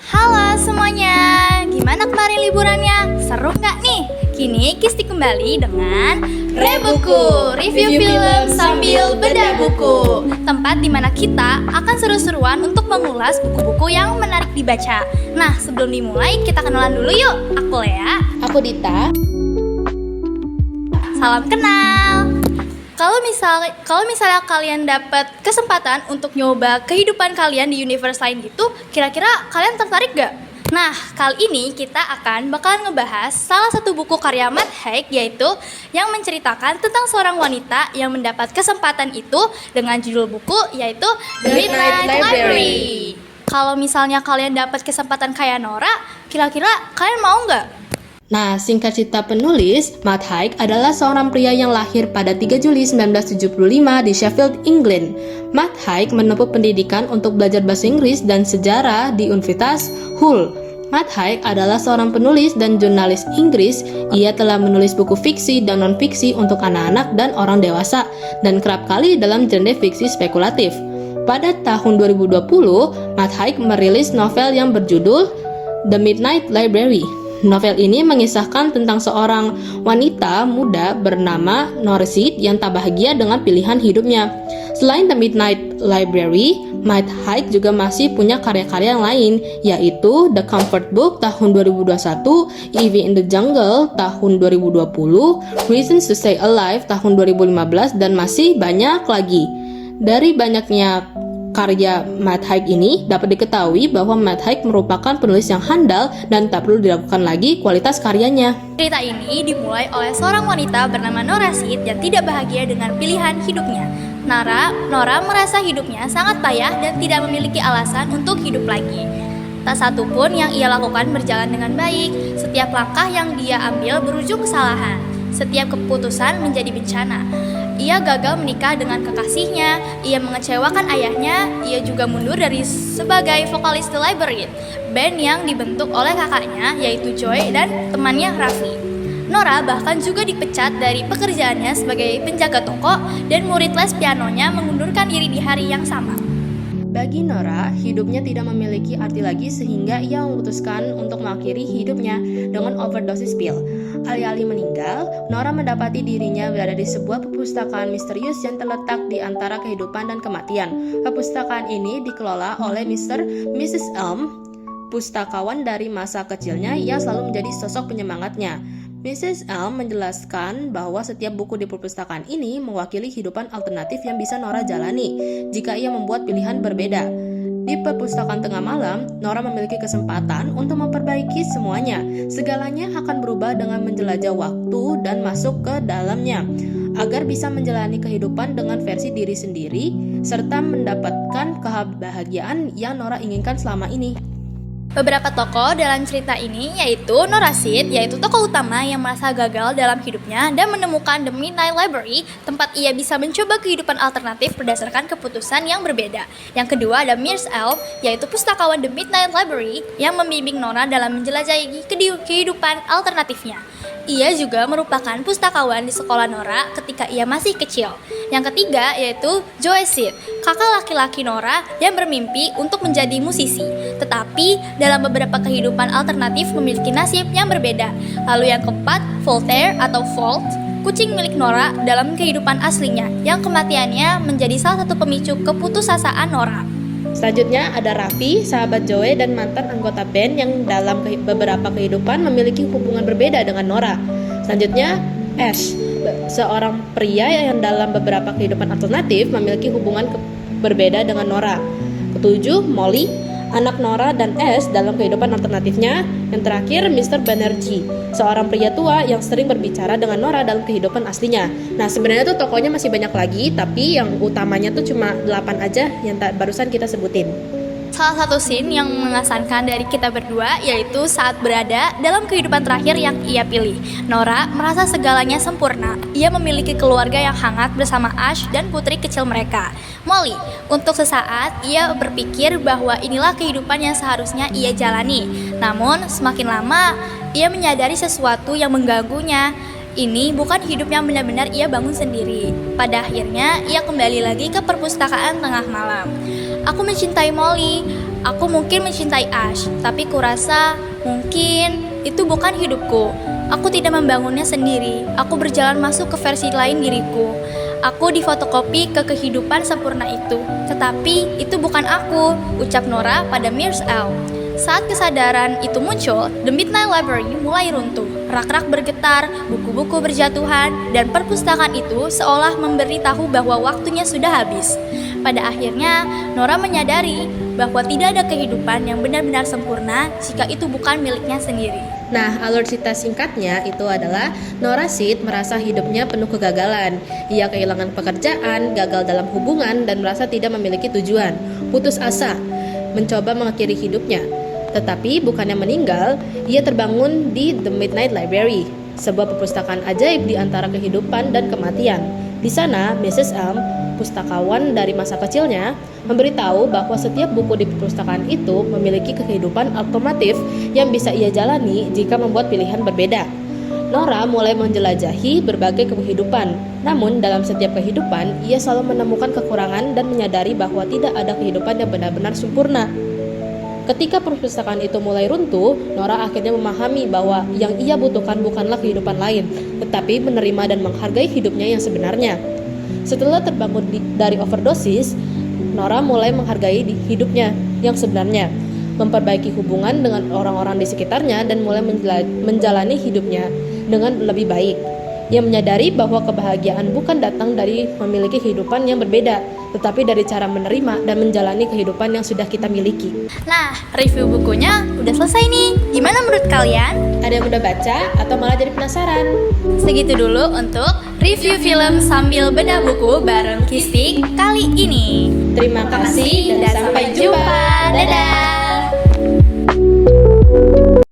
Halo semuanya, gimana kemarin liburannya? Seru nggak nih? Kini Kisti kembali dengan Rebuku, review film sambil bedah buku. Tempat dimana kita akan seru-seruan untuk mengulas buku-buku yang menarik dibaca. Nah, sebelum dimulai kita kenalan dulu yuk. Aku Lea. Aku Dita. Salam kenal. Kalau misalnya kalian dapat kesempatan untuk nyoba kehidupan kalian di universe lain gitu, kira-kira kalian tertarik gak? Nah, kali ini kita bakalan ngebahas salah satu buku karya Matt Haig, yaitu yang menceritakan tentang seorang wanita yang mendapat kesempatan itu dengan judul buku yaitu The Midnight Library. Kalau misalnya kalian dapat kesempatan kayak Nora, kira-kira kalian mau nggak? Nah, singkat cerita penulis, Matt Haig adalah seorang pria yang lahir pada 3 Juli 1975 di Sheffield, England. Matt Haig menempuh pendidikan untuk belajar bahasa Inggris dan sejarah di Universitas Hull. Matt Haig adalah seorang penulis dan jurnalis Inggris. Ia telah menulis buku fiksi dan non-fiksi untuk anak-anak dan orang dewasa, dan kerap kali dalam genre fiksi spekulatif. Pada tahun 2020, Matt Haig merilis novel yang berjudul The Midnight Library. Novel ini mengisahkan tentang seorang wanita muda bernama Nora Seed yang tak bahagia dengan pilihan hidupnya. Selain The Midnight Library, Matt Haig juga masih punya karya-karya yang lain, yaitu The Comfort Book tahun 2021, Ivy in the Jungle tahun 2020, Reasons to Stay Alive tahun 2015, dan masih banyak lagi. Dari banyaknya karya Matt Haig ini, dapat diketahui bahwa Matt Haig merupakan penulis yang handal dan tak perlu diragukan lagi kualitas karyanya. Cerita ini dimulai oleh seorang wanita bernama Nora Seed yang tidak bahagia dengan pilihan hidupnya. Nora merasa hidupnya sangat payah dan tidak memiliki alasan untuk hidup lagi. Tak satu pun yang ia lakukan berjalan dengan baik. Setiap langkah yang dia ambil berujung kesalahan. Setiap keputusan menjadi bencana. Ia gagal menikah dengan kekasihnya, ia mengecewakan ayahnya, ia juga mundur dari sebagai vokalis The Library, band yang dibentuk oleh kakaknya yaitu Joy dan temannya Raffi. Nora bahkan juga dipecat dari pekerjaannya sebagai penjaga toko dan murid les pianonya mengundurkan diri di hari yang sama. Bagi Nora, hidupnya tidak memiliki arti lagi sehingga ia memutuskan untuk mengakhiri hidupnya dengan overdosis pil. Alih-alih meninggal, Nora mendapati dirinya berada di sebuah perpustakaan misterius yang terletak di antara kehidupan dan kematian. Perpustakaan ini dikelola oleh Mrs. Elm, pustakawan dari masa kecilnya yang selalu menjadi sosok penyemangatnya. Mrs. Elm menjelaskan bahwa setiap buku di perpustakaan ini mewakili kehidupan alternatif yang bisa Nora jalani jika ia membuat pilihan berbeda. Di perpustakaan tengah malam, Nora memiliki kesempatan untuk memperbaiki semuanya. Segalanya akan berubah dengan menjelajah waktu dan masuk ke dalamnya, agar bisa menjalani kehidupan dengan versi diri sendiri, serta mendapatkan kebahagiaan yang Nora inginkan selama ini. Beberapa tokoh dalam cerita ini yaitu Nora Seed, yaitu tokoh utama yang merasa gagal dalam hidupnya dan menemukan The Midnight Library, tempat ia bisa mencoba kehidupan alternatif berdasarkan keputusan yang berbeda. Yang kedua ada Mrs. Elm, yaitu pustakawan The Midnight Library yang membimbing Nora dalam menjelajahi kehidupan alternatifnya. Ia juga merupakan pustakawan di sekolah Nora ketika ia masih kecil. Yang ketiga yaitu Joy Seed, kakak laki-laki Nora yang bermimpi untuk menjadi musisi, tetapi dalam beberapa kehidupan alternatif memiliki nasib yang berbeda. Lalu yang keempat, Voltaire atau Volt, kucing milik Nora dalam kehidupan aslinya, yang kematiannya menjadi salah satu pemicu keputusasaan Nora. Selanjutnya ada Raffi, sahabat Joey dan mantan anggota band yang dalam beberapa kehidupan memiliki hubungan berbeda dengan Nora. Selanjutnya Ash, seorang pria yang dalam beberapa kehidupan alternatif memiliki hubungan berbeda dengan Nora. Ketujuh, Molly, anak Nora dan Ash dalam kehidupan alternatifnya. Yang terakhir, Mr. Banerjee, seorang pria tua yang sering berbicara dengan Nora dalam kehidupan aslinya. Nah, sebenarnya tuh tokonya masih banyak lagi, tapi yang utamanya tuh cuma 8 aja yang barusan kita sebutin. Salah satu scene yang mengesankan dari kita berdua yaitu saat berada dalam kehidupan terakhir yang ia pilih. Nora merasa segalanya sempurna. Ia memiliki keluarga yang hangat bersama Ash dan putri kecil mereka, Molly. Untuk sesaat, ia berpikir bahwa inilah kehidupan yang seharusnya ia jalani. Namun, semakin lama, ia menyadari sesuatu yang mengganggunya. ini bukan hidup yang benar-benar ia bangun sendiri. Pada akhirnya, ia kembali lagi ke perpustakaan tengah malam. Aku mencintai Molly, aku mungkin mencintai Ash, tapi kurasa mungkin itu bukan hidupku. Aku tidak membangunnya sendiri, aku berjalan masuk ke versi lain diriku. Aku difotokopi ke kehidupan sempurna itu, tetapi itu bukan aku, ucap Nora pada Mir's L. Saat kesadaran itu muncul, The Midnight Library mulai runtuh. Rak-rak bergetar, buku-buku berjatuhan, dan perpustakaan itu seolah memberitahu bahwa waktunya sudah habis. Pada akhirnya, Nora menyadari bahwa tidak ada kehidupan yang benar-benar sempurna jika itu bukan miliknya sendiri. Nah, alur cerita singkatnya itu adalah Nora Sid merasa hidupnya penuh kegagalan. Ia kehilangan pekerjaan, gagal dalam hubungan, dan merasa tidak memiliki tujuan. Putus asa, mencoba mengakhiri hidupnya. Tetapi bukannya meninggal, ia terbangun di The Midnight Library, sebuah perpustakaan ajaib di antara kehidupan dan kematian. Di sana, Mrs. M, pustakawan dari masa kecilnya, memberitahu bahwa setiap buku di perpustakaan itu memiliki kehidupan alternatif yang bisa ia jalani jika membuat pilihan berbeda. Nora mulai menjelajahi berbagai kehidupan, namun dalam setiap kehidupan, ia selalu menemukan kekurangan dan menyadari bahwa tidak ada kehidupan yang benar-benar sempurna. Ketika perpustakaan itu mulai runtuh, Nora akhirnya memahami bahwa yang ia butuhkan bukanlah kehidupan lain, tetapi menerima dan menghargai hidupnya yang sebenarnya. Setelah terbangun dari overdosis, Nora mulai menghargai hidupnya yang sebenarnya, memperbaiki hubungan dengan orang-orang di sekitarnya, dan mulai menjalani hidupnya dengan lebih baik. Ia menyadari bahwa kebahagiaan bukan datang dari memiliki kehidupan yang berbeda, tetapi dari cara menerima dan menjalani kehidupan yang sudah kita miliki. Nah, review bukunya udah selesai nih. Gimana menurut kalian? Ada yang udah baca atau malah jadi penasaran? Segitu dulu untuk review film sambil bedah buku bareng Kistik kali ini. Terima kasih dan sampai jumpa.